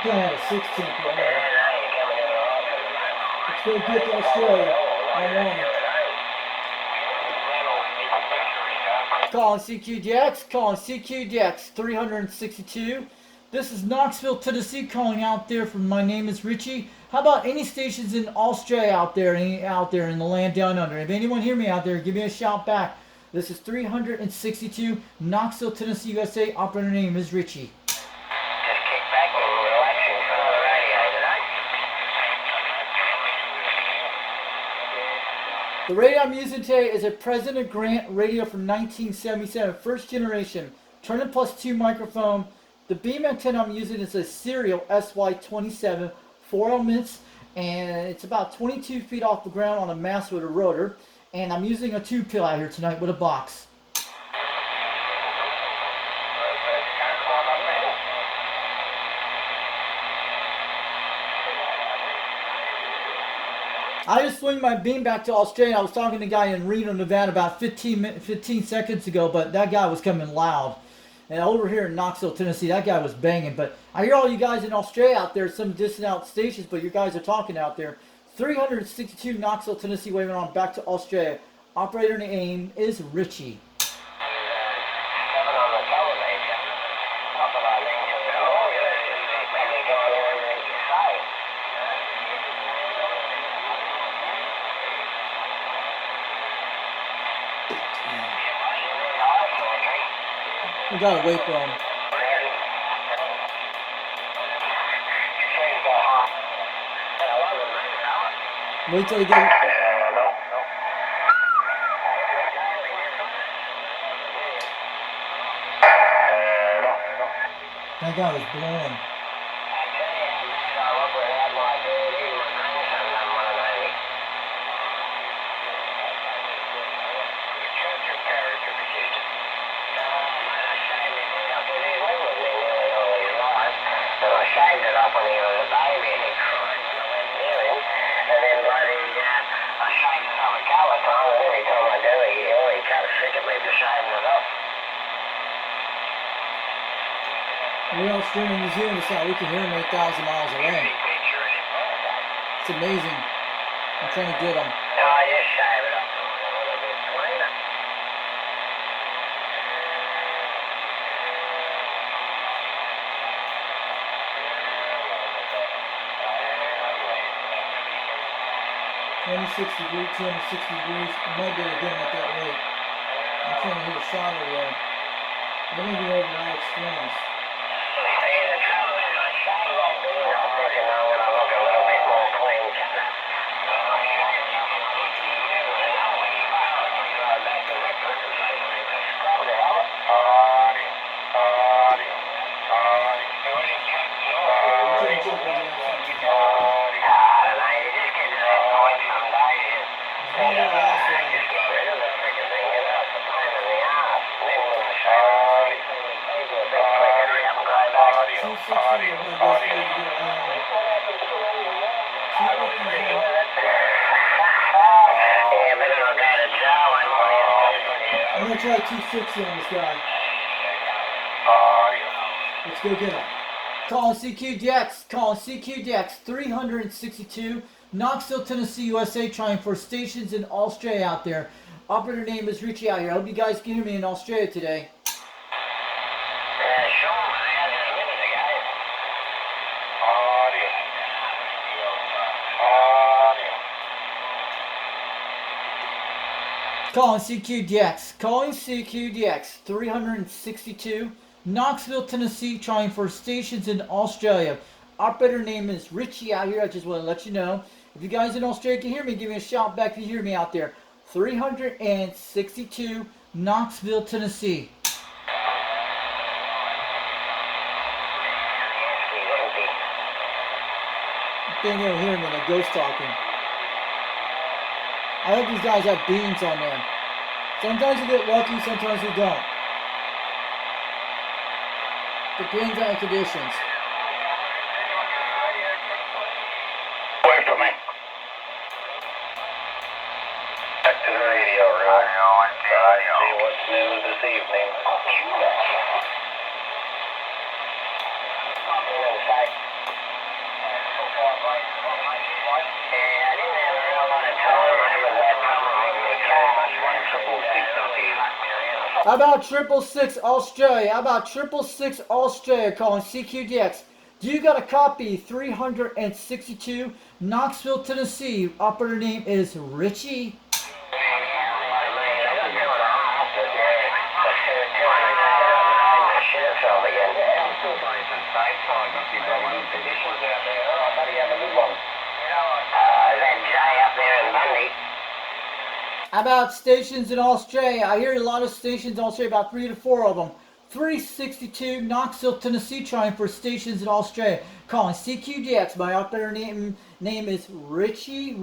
Probably had a 16th right now. Let's go get to Australia. I won. Calling CQDX, calling CQDX 362. This is Knoxville, Tennessee, calling out there from my name is Richie. How about any stations in Australia out there, out there in the land down under? If anyone hear me out there, give me a shout back. This is 362, Knoxville, Tennessee, USA. Operator name is Richie. Just kick back and relax in front of the radio tonight. The radio I'm using today is a President Grant radio from 1977, first generation, Turner Plus 2 microphone. The beam antenna I'm using is a serial SY27, 4 elements, and it's about 22 feet off the ground on a mast with a rotor. And I'm using a tube pill out here tonight with a box. I just swing my beam back to Australia. I was talking to a guy in Reno, Nevada about 15 seconds ago, but that guy was coming loud. And over here in Knoxville, Tennessee, that guy was banging. But I hear all you guys in Australia out there, some distant out stations, but you guys are talking out there. 362 Knoxville, Tennessee, waving on back to Australia. Operator name is Richie. We gotta wait for him. Wait till he gets. That guy was blowing. Shaved it up on the end of the baby and he cried when I went near him. And then I shaved it up a couple of times and every time I do it, he kind of sick of me for shaving it up. We're Australia and New Zealand, it's not, we can hear him 8,000 miles away. It's amazing. I'm trying to get him. No, I just shave it up a little bit cleaner. $26 degrees, 260 degrees. I might be able to get him at that rate. I'm trying to hit a shot over there. I'm going to go over to Alex Florence. I'm going to try 260 on this guy. Let's go get him. Calling CQDX, calling CQDX 362, Knoxville, Tennessee, USA, trying for stations in Australia out there. Operator name is Richie out here. I hope you guys can hear me in Australia today. Calling CQDX 362, Knoxville, Tennessee, trying for stations in Australia. Operator name is Richie out here. I just want to let you know. If you guys in Australia can hear me, give me a shout back if you hear me out there. 362, Knoxville, Tennessee. I think they'll hear me, they're ghost talking. I hope these guys have beams on there. Sometimes you get lucky, sometimes you don't. Depends on the conditions. Wait for me. Back to the radio room. See what's new this evening. How about 666 Australia? How about 666 Australia calling CQDX? Do you got a copy? 362 Knoxville, Tennessee. Operator name is Richie. How about stations in Australia? I hear a lot of stations in Australia, about 3 to 4 of them. 362 Knoxville, Tennessee, trying for stations in Australia. Calling CQDX. My operator name is Richie.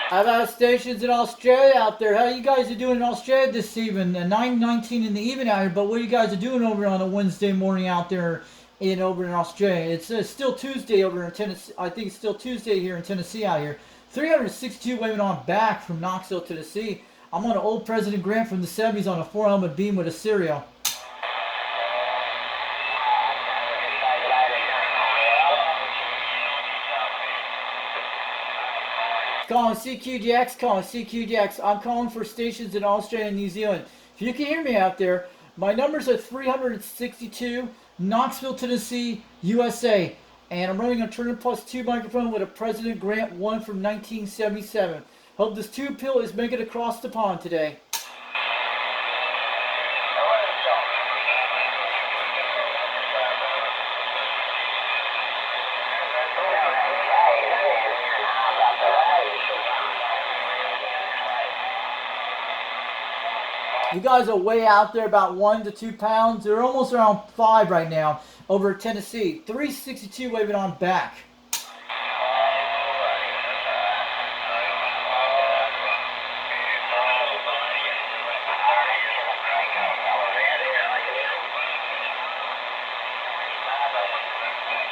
How about stations in Australia out there? How you guys are doing in Australia this evening? 9:19 in the evening out here, but what you guys are doing over on a Wednesday morning out there over in Australia? It's still Tuesday over in Tennessee. I think it's still Tuesday here in Tennessee out here. 362 waving on back from Knoxville, Tennessee. I'm on an old President Grant from the 70s on a 4-helmet beam with a serial. Calling CQDX. I'm calling for stations in Australia and New Zealand. If you can hear me out there, my numbers are 362 Knoxville, Tennessee, USA. And I'm running a Turner Plus 2 microphone with a President Grant 1 from 1977. Hope this tube pill is making it across the pond today. You guys are way out there, about 1 to 2 pounds. They're almost around 5 right now over Tennessee. 362 waving on back.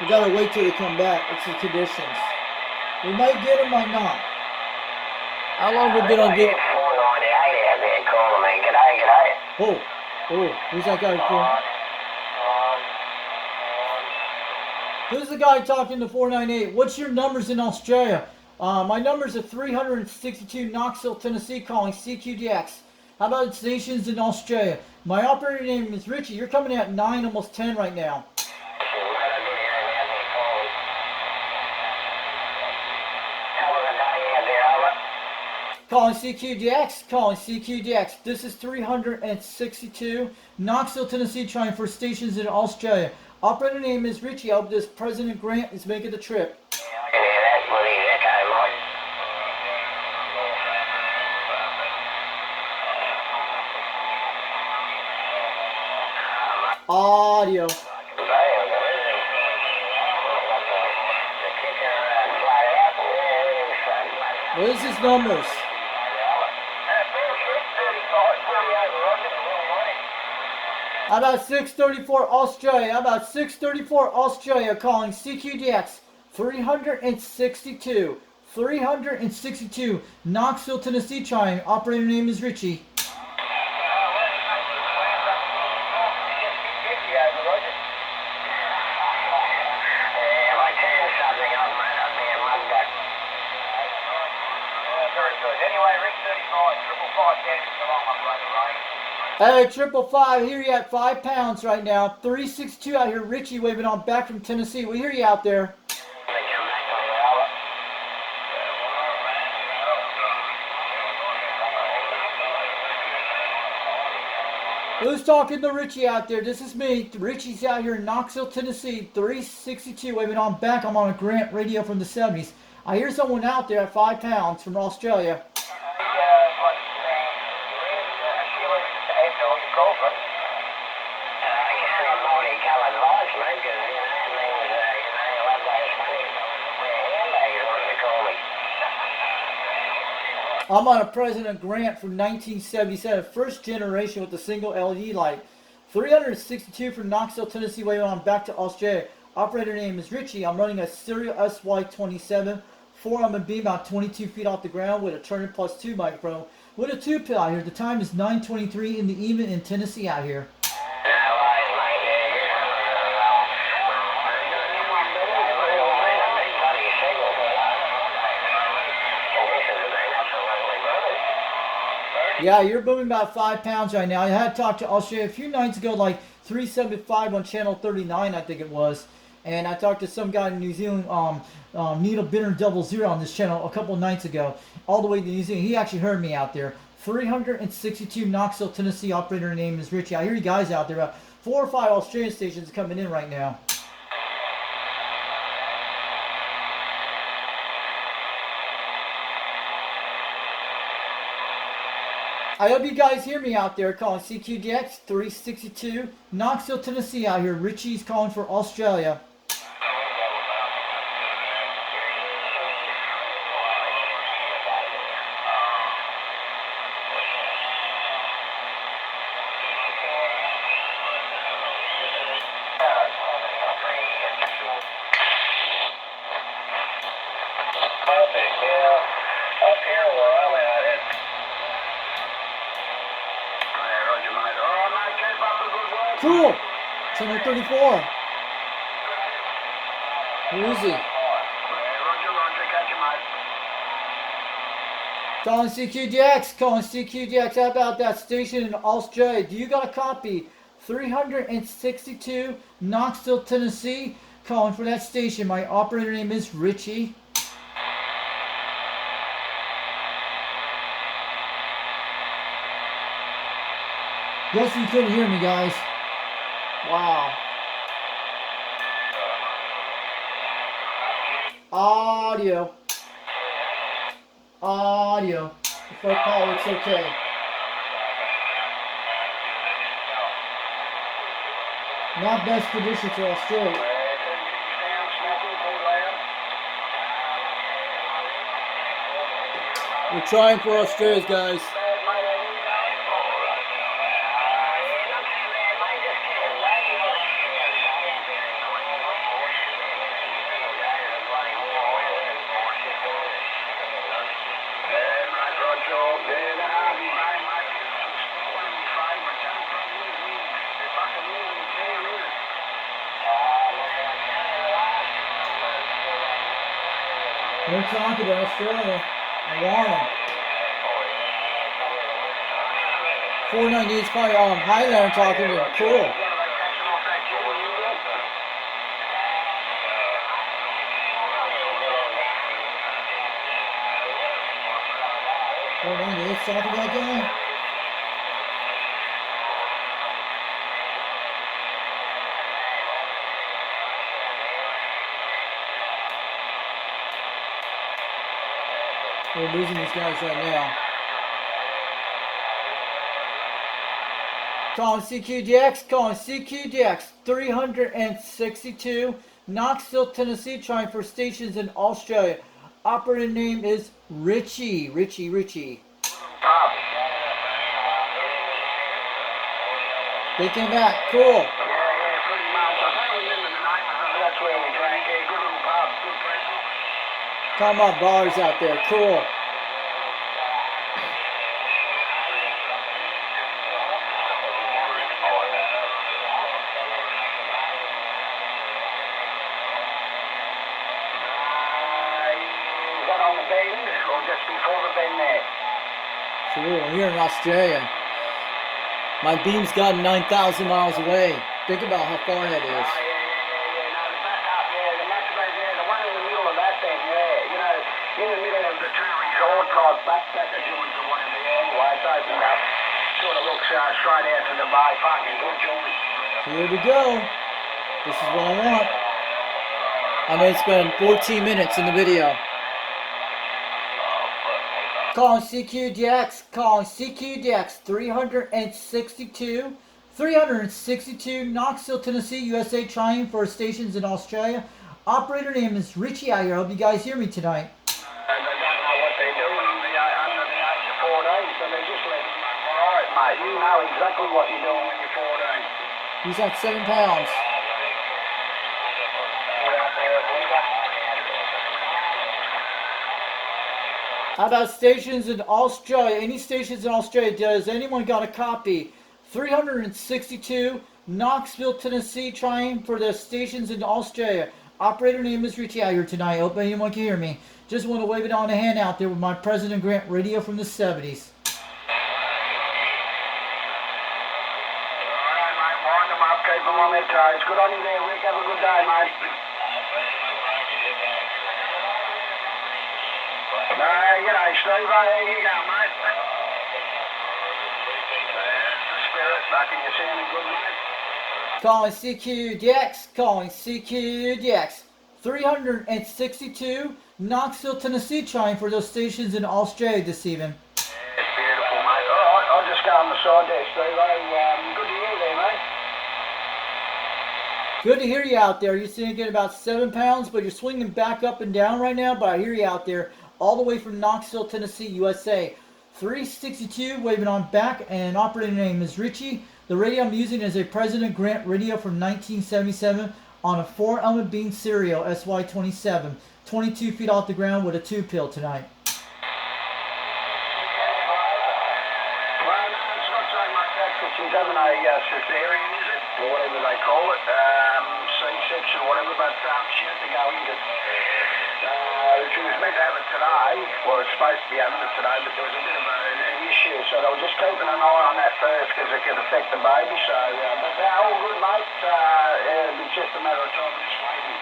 We gotta wait till they come back. It's the conditions. We might get them, might not. How long have we been on good? Oh, who's that guy for? Who's the guy talking to 498? What's your numbers in Australia? My numbers are 362 Knoxville, Tennessee, calling CQDX. How about stations in Australia? My operator name is Richie. You're coming in at 9, almost 10 right now. Calling CQDX. This is 362 Knoxville, Tennessee, trying for stations in Australia. Operator name is Richie. I hope this President Grant is making the trip. Audio. What is his numbers? How about 634 Australia? How about 634 Australia calling CQDX 362. 362 Knoxville, Tennessee trying. Operator name is Richie. Hey, 555, hear you at 5 pounds right now. 362 out here, Richie waving on back from Tennessee. We hear you out there. Who's talking to Richie out there? This is me. Richie's out here in Knoxville, Tennessee. 362 waving on back. I'm on a Grant radio from the 70s. I hear someone out there at 5 pounds from Australia. I'm on a President Grant from 1977, first generation with the single LED light. 362 from Knoxville, Tennessee, way on back to Australia. Operator name is Richie. I'm running a Serial SY27, 4-arm and beam about 22 feet off the ground with a Turner Plus 2 microphone. What a 2-pill out here. The time is 9:23 in the evening in Tennessee out here. Yeah, you're booming about 5 pounds right now. I had talked to Australia a few nights ago, like 375 on channel 39, I think it was. And I talked to some guy in New Zealand, Needle Bitter 00 on this channel a couple nights ago, all the way to New Zealand. He actually heard me out there. 362 Knoxville, Tennessee. Operator name is Richie. I hear you guys out there. About 4 or 5 Australian stations coming in right now. I hope you guys hear me out there calling CQDX 362 Knoxville, Tennessee out here. Richie's calling for Australia. Apirl, where I'm at it. Cool. Channel 34. Who is he? Calling CQDX. Calling CQDX. How about that station in Australia? Do you got a copy? 362 Knoxville, Tennessee. Calling for that station. My operator name is Richie. Guess you couldn't hear me, guys. Wow. Audio. Audio. If I call, it's okay. Not best condition for Australia. We're trying for Australia, guys. We're talking to Australia. I want them. 490 is probably Highlander talking to him. Cool. It's talking to that guy. We're losing these guys right now. Calling CQDX, calling CQDX 362 Knoxville, Tennessee, trying for stations in Australia. Operator name is Richie. Richie. They came back. Cool. Talking about bars out there. Cool. Cool. I'm here in Australia. My beam's gotten 9,000 miles away. Think about how far that is. In the middle of the two resort type backpacker joints, the one in the end, it's opened up. Sort of looks straight out to the bay, fucking good joint. Here we go. This is what I want. I may spend 14 minutes in the video. Calling CQDX, 362 Knoxville, Tennessee, USA, trying for stations in Australia. Operator name is Richie out here. I hope you guys hear me tonight. They don't know what they're doing under the age of 14, so they're just letting them run. All right, mate, you know exactly what you're doing when you're 14. He's at 7 pounds. How about stations in Australia? Any stations in Australia? Does anyone got a copy? 362 Knoxville, Tennessee, trying for the stations in Australia. Operator name is Richie out here tonight. Hope anyone can hear me. Just want to wave it on a hand out there with my President Grant radio from the 70s. Alright, mate, wind them up, keep them on their toes. Good on you there, Rick. Have a good day, mate. No, g'day, Steve. There you go, mate. That's the spirit. Lucky you're sounding good, mate. Calling CQDX, calling CQDX. 362 Knoxville, Tennessee, trying for those stations in Australia this evening. It's beautiful, mate. Alright, I'll just go on the side there, Steve. Good to hear you there, mate. Good to hear you out there. You're sitting at about 7 pounds, but you're swinging back up and down right now. But I hear you out there, all the way from Knoxville, Tennessee, USA. 362, waving on back, and operator name is Richie. The radio I'm using is a President Grant radio from 1977 on a 4-element beam serial SY27, 22 feet off the ground with a 2-pill tonight. Well, no, it's not so much that, but she's having a cesarean, is it? Or whatever they call it. C-section or whatever, but she had to go into she was meant to have it today. Well, it's supposed to be having it today, but there was a bit of an issue, so they were just keeping an eye on that first because it could affect the baby. So, but they're all good, mate. It's just a matter of time, just waiting.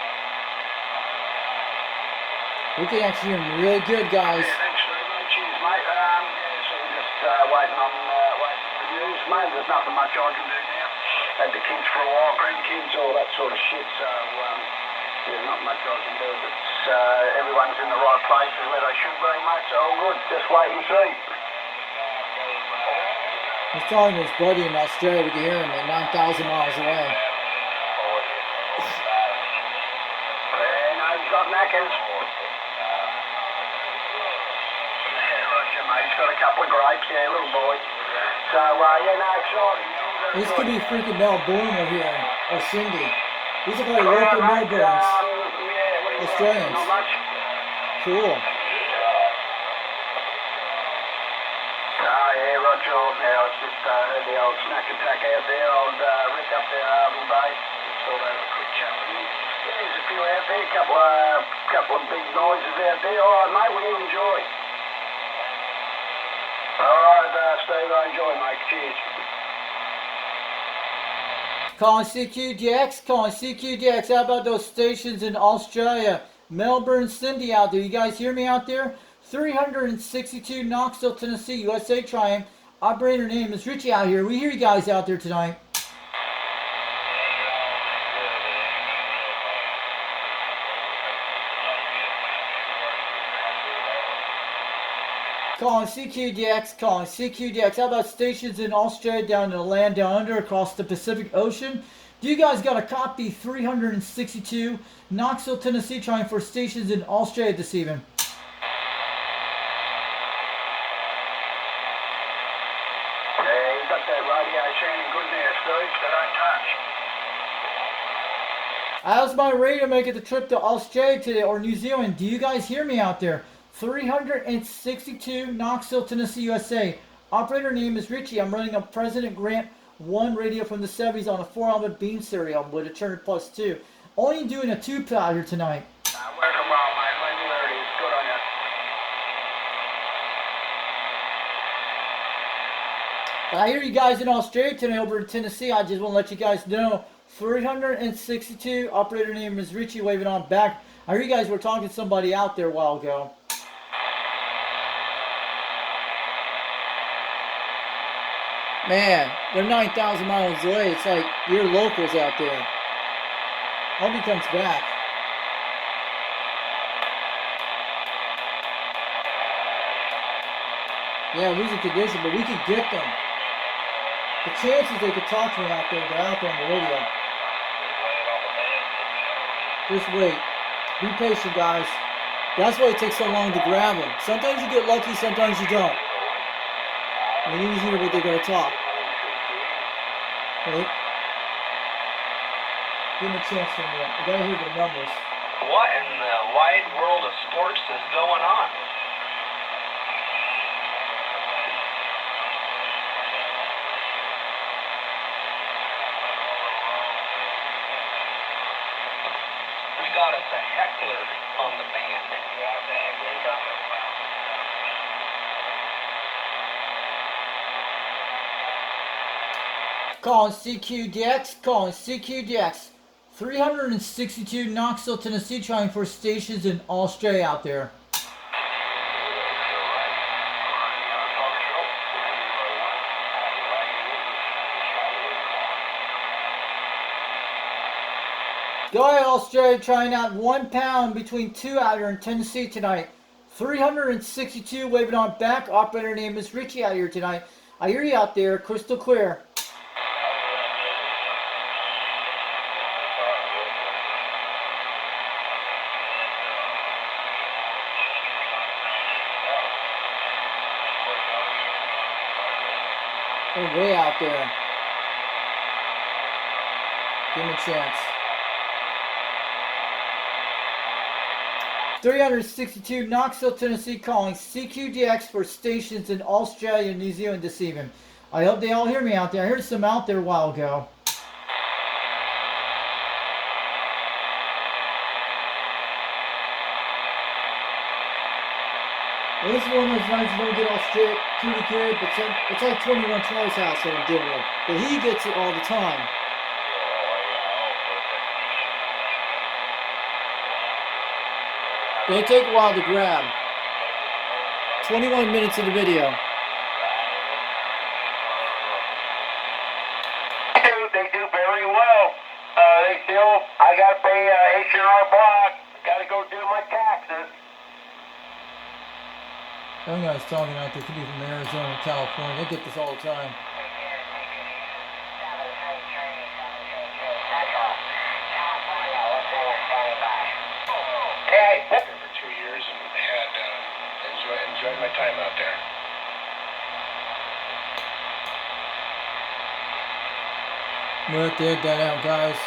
We can actually hear him really good, guys. Yeah, thanks, Steve. Cheers, mate. So we're just waiting on the news, mate. There's nothing much I can do now. Had the kids for a while, grandkids, all that sort of shit. So there's not much I can do. But everyone's in the right places where they should be, mate. So all good. Just wait and see. He's talking to his buddy in Australia. We can hear him at 9,000 miles away. Yeah, no, he's got knackers. Yeah, Roger, mate. He's got a couple of grapes. Yeah, little boy. So, yeah, no, exciting. This could be freaking Melbourne over here, or Cindy. These are probably local Melbournes. Australians. Not much. Cool. Yeah, Roger. Now it's just the old snack attack out there. Old Rick up there, Harvey Bay. Just thought I'd have a quick chat with him. Yeah, there's a few out there. Couple of big noises out there. All right, mate. What do you enjoy? All right, Steve. I enjoy, mate. Cheers. Calling CQDX, calling CQDX. How about those stations in Australia? Melbourne, Cindy out there. You guys hear me out there? 362 Knoxville, Tennessee, USA trying. Operator name is Richie out here. We hear you guys out there tonight. Calling CQDX, calling CQDX. How about stations in Australia, down in the land down under, across the Pacific Ocean? Do you guys got a copy? 362 Knoxville, Tennessee, trying for stations in Australia this evening. Yeah, you got that radio sounding good there, Steve. So don't touch. How's my radio making the trip to Australia today, or New Zealand? Do you guys hear me out there? 362 Knoxville, Tennessee, USA. Operator name is Richie. I'm running a President Grant 1 radio from the 70s on a 4-element beam serial with a Turner Plus 2. Only doing a 2-pill out here tonight. Working well, mate. Leave me where it is. Good on you. I hear you guys in Australia today over in Tennessee. I just want to let you guys know. 362. Operator name is Richie, waving on back. I hear you guys were talking to somebody out there a while ago. Man, they're 9,000 miles away. It's like your locals out there. Hope he comes back. Yeah, losing condition, but we can get them. The chances they could talk to me out there, they're out there on the radio. Just wait. Be patient, guys. That's why it takes so long to grab them. Sometimes you get lucky, sometimes you don't. We need to hear what they're going to talk. Wait. Give them a chance for a minute. I got to hear the numbers. What in the wide world of sports is going on? got us a heckler on the band. Calling CQDX, calling CQDX. 362 Knoxville, Tennessee, trying for stations in Australia out there. Go ahead, Australia, trying out 1 pound between 2 out here in Tennessee tonight. 362 waving on back. Operator name is Richie out here tonight. I hear you out there, crystal clear. They're way out there. Give him a chance. 362 Knoxville, Tennessee, calling CQDX for stations in Australia and New Zealand this evening. I hope they all hear me out there. I heard some out there a while ago. Well, this is one of those nights you don't get Australia pretty good, but it's like 2112's house that I'm dealing with. But he gets it all the time. They take a while to grab. 21 minutes of the video. They do very well. They still, I gotta pay H&R Block. Gotta go do my taxes. Young guy's talking out there, could be from Arizona, California. They get this all the time. Hey, for 2 years and had enjoyed my time out there. We're at the head that out, guys.